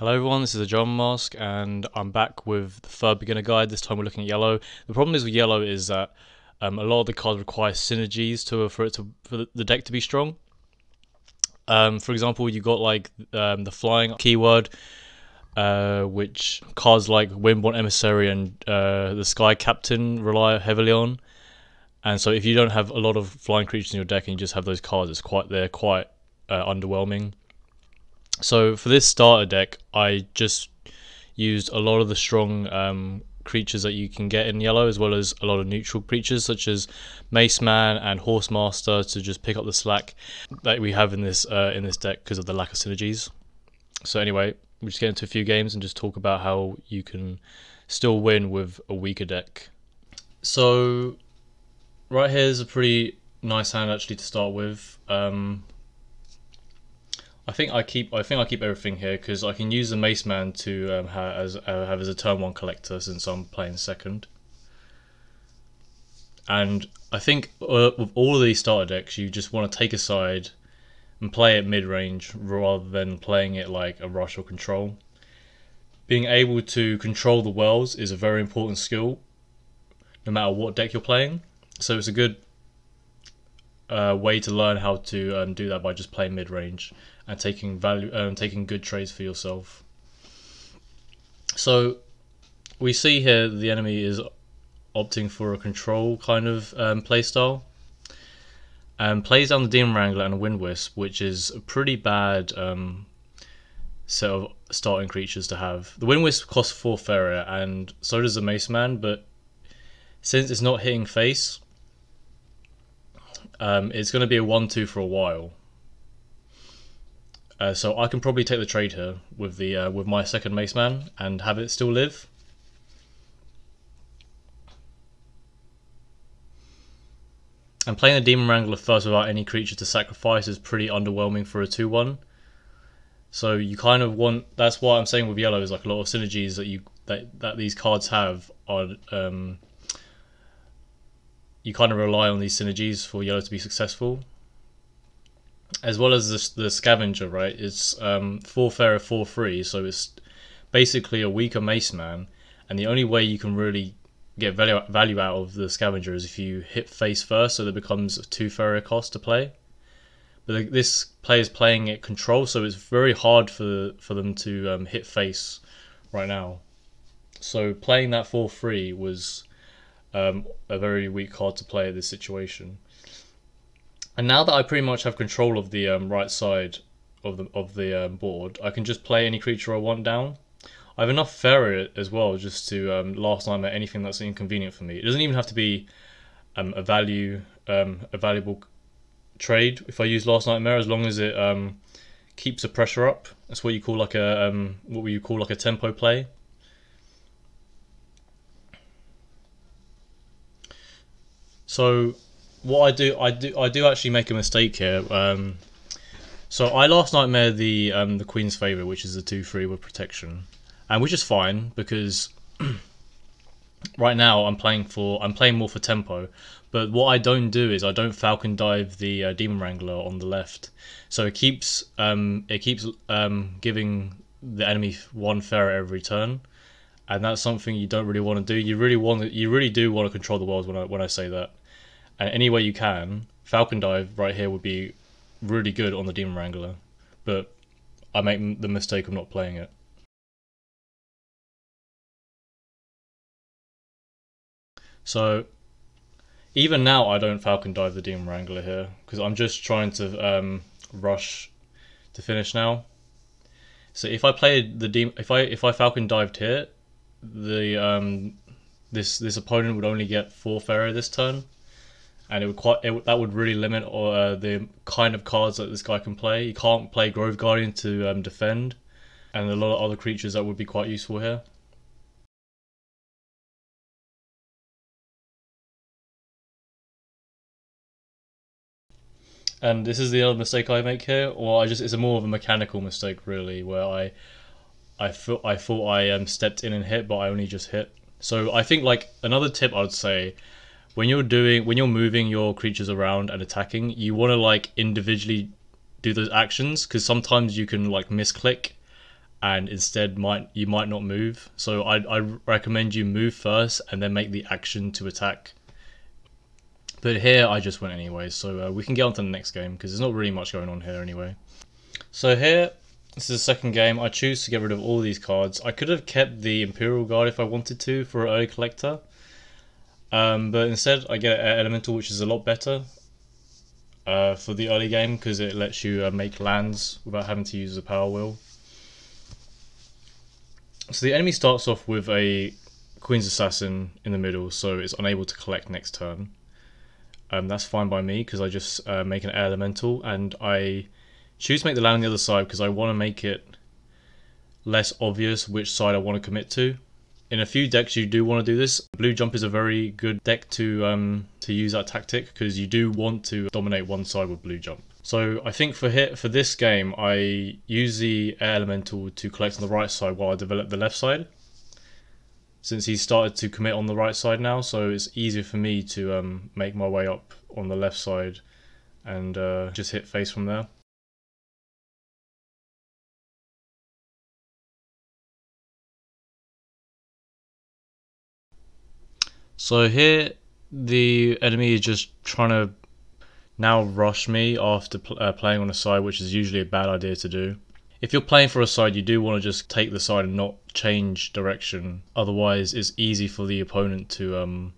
Hello everyone, this is a John Mask and I'm back with the third beginner guide. This time we're looking at yellow. The problem is with yellow is that a lot of the cards require synergies for the deck to be strong. For example, you got like the flying keyword, which cards like Windborn Emissary and the Sky Captain rely heavily on. And so if you don't have a lot of flying creatures in your deck and you just have those cards, they're quite underwhelming. So for this starter deck, I just used a lot of the strong creatures that you can get in yellow, as well as a lot of neutral creatures such as Mace Man and Horse Master to just pick up the slack that we have in this deck because of the lack of synergies. So anyway, we'll just get into a few games and just talk about how you can still win with a weaker deck. So right here is a pretty nice hand actually to start with. I think I keep everything here because I can use the Mace Man to have as a turn 1 collector since I'm playing second. And I think with all of these starter decks, you just want to take a side and play it mid range rather than playing it like a rush or control. Being able to control the wells is a very important skill, no matter what deck you're playing. So it's a good way to learn how to do that by just playing mid range and taking good trades for yourself. So we see here the enemy is opting for a control kind of playstyle and plays down the Demon Wrangler and a Wind Wisp, which is a pretty bad set of starting creatures to have. The Wind Wisp costs 4 Faeria and so does the Mace Man, but since it's not hitting face, it's going to be a 1-2 for a while. So I can probably take the trade here with my second Mace Man and have it still live. And playing the Demon Wrangler first without any creature to sacrifice is pretty underwhelming for a 2-1. So you kind of want, that's why I'm saying with yellow is like a lot of synergies that these cards have on. You kind of rely on these synergies for yellow to be successful. As well as the Scavenger, right? It's 4 Faeria, 4 free, so it's basically a weaker Mace Man, and the only way you can really get value out of the Scavenger is if you hit face first, so that it becomes a 2 Faeria cost to play. But this player is playing it control, so it's very hard for them to hit face right now. So playing that 4 free was a very weak card to play at this situation. And now that I pretty much have control of the right side of the board, I can just play any creature I want down. I have enough Faeria as well just to last nightmare anything that's inconvenient for me. It doesn't even have to be a valuable trade if I use Last Nightmare, as long as it keeps the pressure up. That's what you call like a tempo play. So what I do actually make a mistake here. So I Last Nightmare the Queen's Favour, which is a 2/3 with protection, and which is fine because right now I'm playing more for tempo. But what I don't do is I don't Falcon Dive the Demon Wrangler on the left, so it keeps giving the enemy 1 Faeria every turn, and that's something you don't really want to do. You really do want to control the worlds when I say that. And any way you can, Falcon Dive right here would be really good on the Demon Wrangler, but I make the mistake of not playing it. So even now I don't Falcon Dive the Demon Wrangler here, because I'm just trying to rush to finish now. So if I played the if I Falcon Dived here, the this opponent would only get 4 Faeria this turn. And that would really limit the kind of cards that this guy can play. He can't play Grove Guardian to defend, and a lot of other creatures that would be quite useful here. And this is the other mistake I make here, or it's more of a mechanical mistake really, where I thought I stepped in and hit, but I only just hit. So I think like another tip I would say, when you're moving your creatures around and attacking, you want to like individually do those actions, because sometimes you can like misclick and instead you might not move. So I recommend you move first and then make the action to attack. But here I just went anyway, so we can get on to the next game because there's not really much going on here anyway. So here, this is the second game. I choose to get rid of all these cards. I could have kept the Imperial Guard if I wanted to for an early collector, but instead I get an Elemental, which is a lot better for the early game because it lets you make lands without having to use the power wheel. So the enemy starts off with a Queen's Assassin in the middle, so it's unable to collect next turn. That's fine by me because I just make an air elemental, and I choose to make the land on the other side because I want to make it less obvious which side I want to commit to. In a few decks you do want to do this. Blue Jump is a very good deck to use that tactic because you do want to dominate one side with Blue Jump. So I think for this game I use the air elemental to collect on the right side while I develop the left side, since he's started to commit on the right side now, so it's easier for me to make my way up on the left side and just hit face from there. So here the enemy is just trying to now rush me after playing on a side, which is usually a bad idea to do. If you're playing for a side, you do want to just take the side and not change direction. Otherwise, it's easy for the opponent to...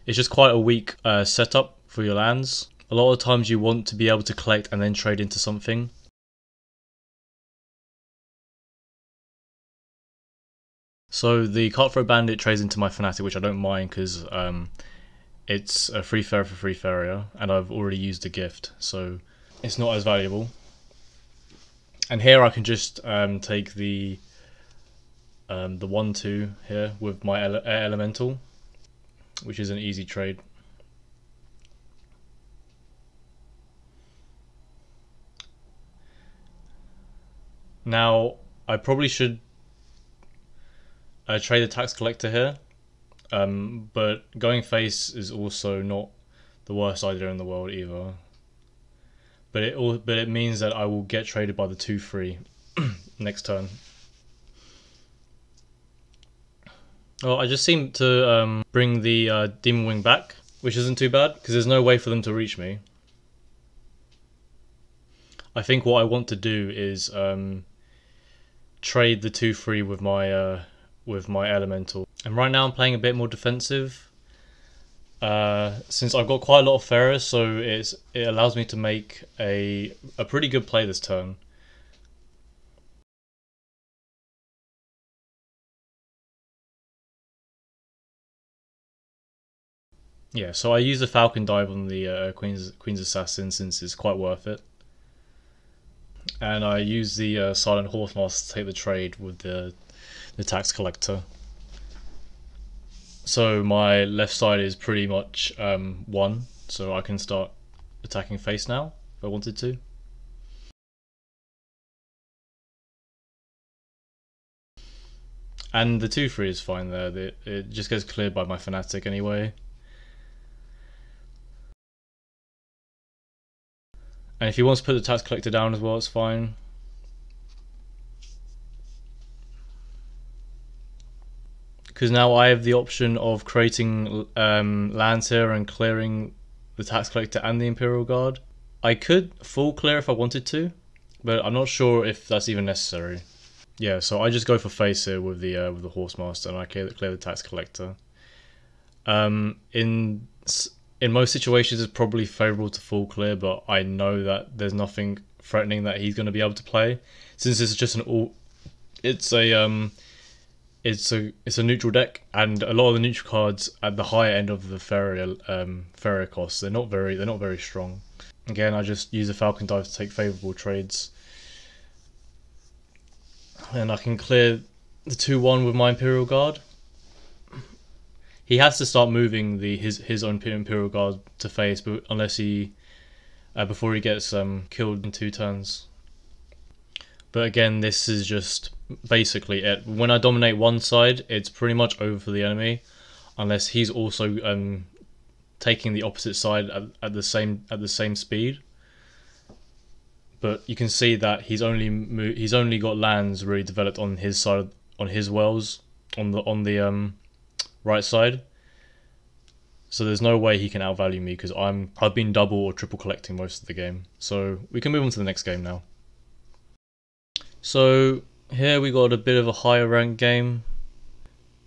it's just quite a weak setup for your lands. A lot of times you want to be able to collect and then trade into something. So the Cutthroat Bandit trades into my Fanatic, which I don't mind because it's a free Faeria for free Faeria, and I've already used a gift, so it's not as valuable. And here I can just take the 1/2 here with my air elemental, which is an easy trade. Now I probably should trade the Tax Collector here, but going face is also not the worst idea in the world either. But it means that I will get traded by the 2/3 next turn. Well, I just seem to bring the Demon Wing back, which isn't too bad because there's no way for them to reach me. I think what I want to do is trade the 2/3 with my elemental. And right now I'm playing a bit more defensive. Since I've got quite a lot of Faeria, so it allows me to make a pretty good play this turn. Yeah, so I use the Falcon Dive on the Queen's Assassin since it's quite worth it. And I use the Silent Horsemaster to take the trade with the Tax Collector. So my left side is pretty much won, so I can start attacking face now if I wanted to. And the 2/3 is fine there, it just gets cleared by my Fanatic anyway. And if he wants to put the Tax Collector down as well, it's fine. Because now I have the option of creating lands here and clearing the Tax Collector and the Imperial Guard. I could full clear if I wanted to, but I'm not sure if that's even necessary. Yeah, so I just go for face here with the Horsemaster, and I clear the Tax Collector. In most situations, it's probably favourable to full clear, but I know that there's nothing threatening that he's going to be able to play, since this is just it's a neutral deck, and a lot of the neutral cards at the higher end of the Faeria cost, they're not very strong. Again, I just use a Falcon Dive to take favourable trades, and I can clear the 2/1 with my Imperial Guard. He has to start moving his own Imperial Guard to face, but unless he before he gets killed in 2 turns. But again, this is just basically it. When I dominate one side, it's pretty much over for the enemy, unless he's also taking the opposite side at the same speed. but you can see that he's only got lands really developed on his side, on his wells, on the right side. So there's no way he can outvalue me because I've been double or triple collecting most of the game. So we can move on to the next game now. So here we got a bit of a higher rank game.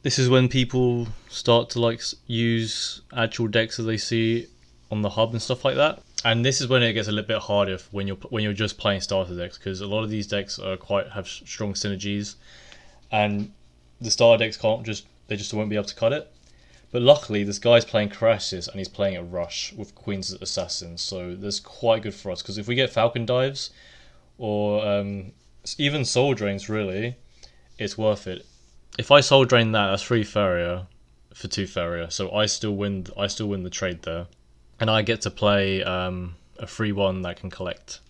This is when people start to like use actual decks that they see on the hub and stuff like that. And this is when it gets a little bit harder when you're just playing starter decks, because a lot of these decks have strong synergies, and the starter decks they just won't be able to cut it. But luckily, this guy's playing Crassus and he's playing a Rush with Queen's Assassins, so that's quite good for us. Because if we get Falcon Dives or even Soul Drains, really, it's worth it. If I Soul Drain that's 3 Faeria for 2 Faeria, so I still win the trade there, and I get to play a 3/1 that can collect.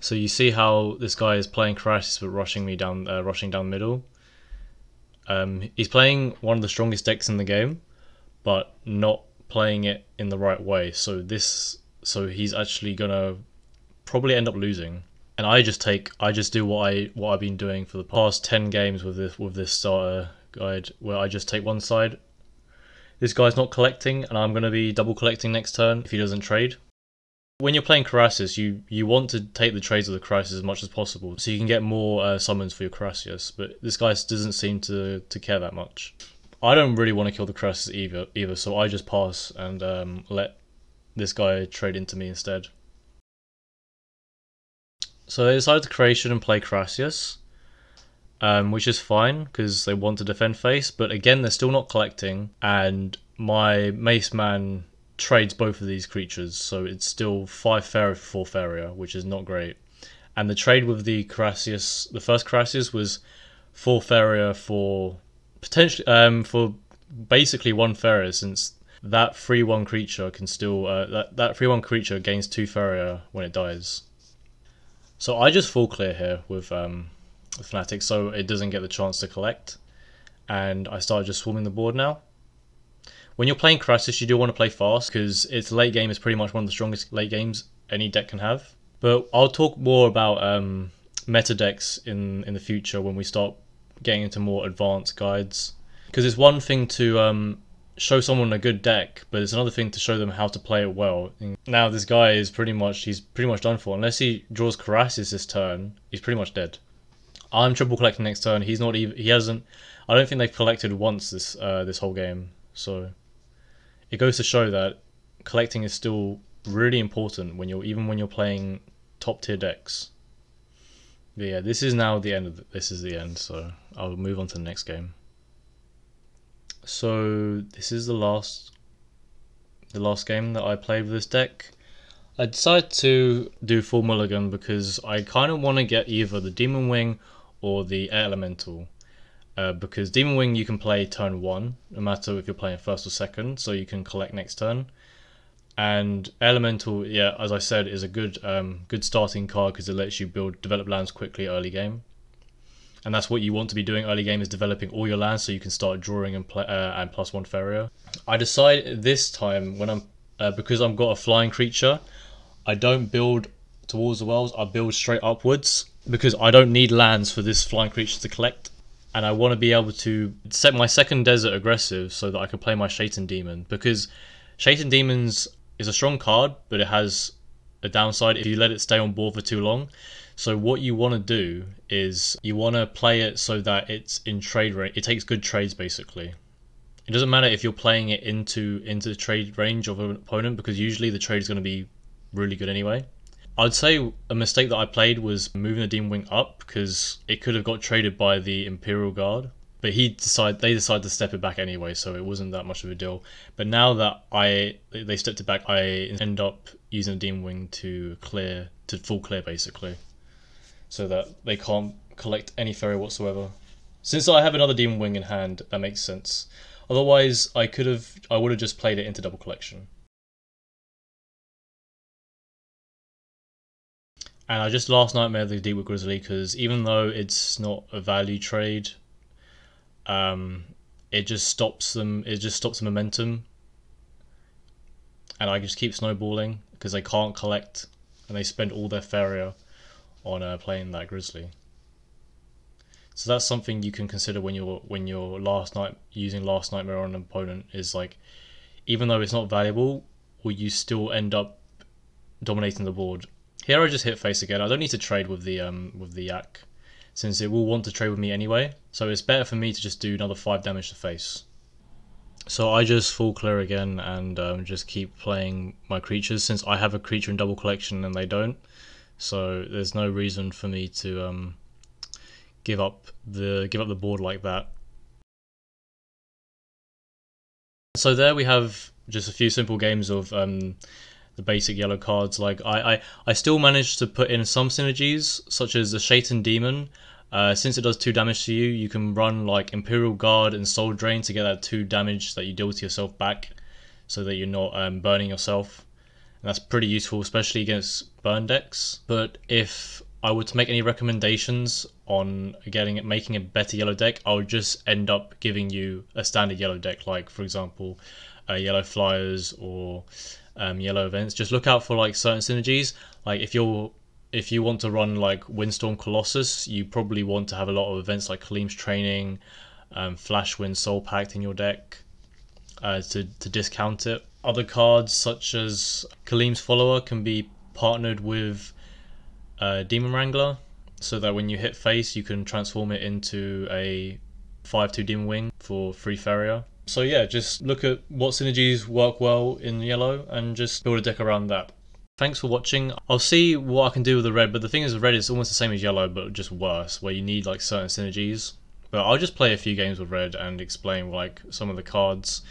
So you see how this guy is playing Crassus but rushing down middle. He's playing one of the strongest decks in the game, but not playing it in the right way. So he's actually gonna probably end up losing. And I just do what I've been doing for the past 10 games with this starter guide, where I just take one side. This guy's not collecting, and I'm gonna be double collecting next turn if he doesn't trade. When you're playing Crassus, you want to take the trades of the Crassus as much as possible, so you can get more summons for your Crassus, but this guy doesn't seem to care that much. I don't really want to kill the Crassus either, so I just pass and let this guy trade into me instead. So they decided to creation and play Crassus, which is fine, because they want to defend face, but again, they're still not collecting, and my Mace Man trades both of these creatures, so it's still 5 Faeria for 4 Faeria, which is not great. And the trade with the Crassus, the first Crassus, was 4 Faeria for potentially for basically 1 Faeria, since that 3/1 creature can still that 3/1 creature gains 2 Faeria when it dies. So I just full clear here with Fnatic, so it doesn't get the chance to collect, and I start just swarming the board now. When you're playing Crassus, you do want to play fast, because its late game is pretty much one of the strongest late games any deck can have. But I'll talk more about meta decks in the future when we start getting into more advanced guides. Because it's one thing to show someone a good deck, but it's another thing to show them how to play it well. Now this guy is pretty much done for. Unless he draws Crassus this turn, he's pretty much dead. I'm triple collecting next turn. He hasn't. I don't think they've collected once this whole game. So it goes to show that collecting is still really important even when you're playing top tier decks. But yeah, this is now the end. This is the end. So I'll move on to the next game. So this is the last game that I played with this deck. I decided to do full mulligan because I kind of want to get either the Demon Wing or the Air Elemental. Because Demon Wing you can play turn 1, no matter if you're playing first or second, so you can collect next turn. And Elemental, yeah, as I said, is a good starting card because it lets you develop lands quickly early game. And that's what you want to be doing early game, is developing all your lands so you can start drawing and +1 Faeria. I decide this time when because I've got a flying creature, I don't build towards the wells, I build straight upwards because I don't need lands for this flying creature to collect. And I want to be able to set my second desert aggressive so that I can play my Shaitan Demon, because Shaitan Demons is a strong card, but it has a downside if you let it stay on board for too long. So what you want to do is you want to play it so that it's in trade range. It takes good trades basically. It doesn't matter if you're playing it into the trade range of an opponent, because usually the trade is going to be really good anyway. I'd say a mistake that I played was moving the Demon Wing up, because it could have got traded by the Imperial Guard, but they decided to step it back anyway, so it wasn't that much of a deal. But now that they stepped it back, I end up using the Demon Wing to full clear basically, so that they can't collect any Faeria whatsoever. Since I have another Demon Wing in hand, that makes sense. Otherwise, I would have just played it into double collection. And I just last nightmare the Deepwood Grizzly because even though it's not a value trade, it just stops them. It just stops the momentum. and I just keep snowballing because they can't collect, and they spend all their Faeria on playing that Grizzly. So that's something you can consider when you're using Last Nightmare on an opponent, is like, even though it's not valuable, will you still end up dominating the board. Here I just hit face again. I don't need to trade with the yak, since it will want to trade with me anyway, so it's better for me to just do another 5 damage to face. So I just full clear again and just keep playing my creatures, since I have a creature in double collection and they don't. So there's no reason for me to give up the board like that. So there we have just a few simple games of the basic yellow cards. Like I still managed to put in some synergies, such as the Shaitan Demon. Since it does 2 damage to you, you can run like Imperial Guard and Soul Drain to get that 2 damage that you deal to yourself back, so that you're not burning yourself. And that's pretty useful, especially against burn decks. But if I were to make any recommendations on making a better yellow deck, I would just end up giving you a standard yellow deck, like for example, yellow flyers or yellow events. Just look out for like certain synergies. Like if you want to run like Windstorm Colossus, you probably want to have a lot of events like Kaleem's Training, Flashwind Soul Pact in your deck to discount it. Other cards such as Kaleem's Follower can be partnered with Demon Wrangler, so that when you hit face you can transform it into a 5/2 Demon Wing for 3 Faeria. So yeah, just look at what synergies work well in yellow and just build a deck around that. Thanks for watching. I'll see what I can do with the red, but the thing is, red is almost the same as yellow, but just worse, where you need like certain synergies. But I'll just play a few games with red and explain like some of the cards.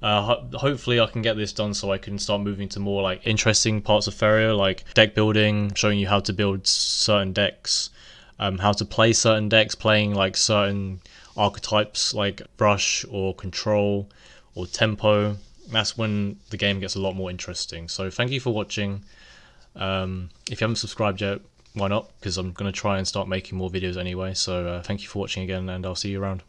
Hopefully I can get this done so I can start moving to more like interesting parts of Faeria, like deck building, showing you how to build certain decks, how to play certain decks, playing like certain archetypes like Brush or Control or Tempo. That's when the game gets a lot more interesting. So thank you for watching. If you haven't subscribed yet, why not? Because I'm going to try and start making more videos anyway. So thank you for watching again, and I'll see you around.